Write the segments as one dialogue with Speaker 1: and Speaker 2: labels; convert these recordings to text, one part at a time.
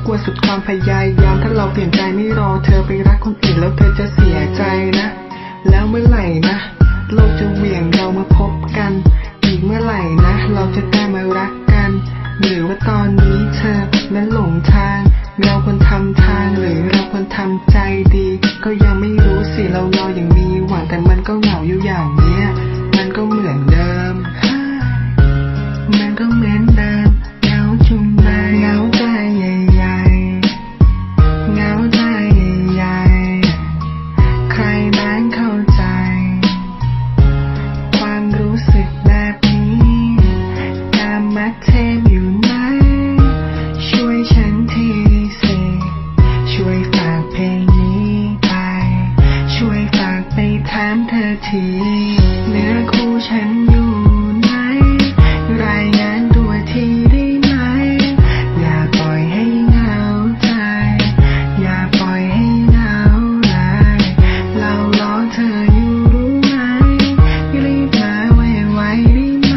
Speaker 1: ลัวสุดความพยายามถ้าเราเปลี่ยนใจไม่รอเธอไปรักคนอื่นแล้วเธอจะเสียใจนะแล้วเมื่อไหร่นะโลกจะเหวี่ยงเรามาพบกันอีกเมื่อไหร่นะเราจะได้มารักกันหรือว่าตอนนี้เธอนั้นหลงทางเราควรทำทางหรือเราควรทำใจดีก็ยังไม่รู้สิเรารออย่างมีหวังแต่มันก็เหงาอยู่อย่างเนี้ยมันก็เหมือนเดิมมันก็เหมือนเดิมเหงาจุงใบเหงาใจใหญ่ๆเหงาใจใหญ่ๆใครนั้นเข้าใจความรู้สึกแบบนี้กามเทพอยู่ไหนช่วยฉันทีสิช่วยฝากเพลงนี้ไปช่วยฝากไปถามเธอทีเนื้อคู่ฉันอยู่ไหนรายงานตัวทีได้ไหมอย่าปล่อยให้เหงาใจอย่าปล่อยให้เหงาเลยเรารอเธออยู่รู้ไหมรีบมาไวๆได้ไหม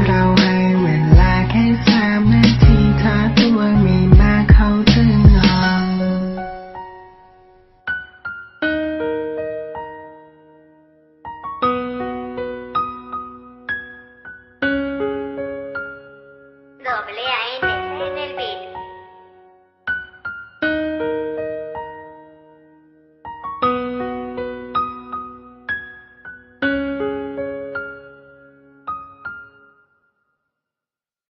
Speaker 1: เราให้เวลาแค่3 นาทีถ้าตัวไม่มาเขาจะงอน
Speaker 2: Doble A.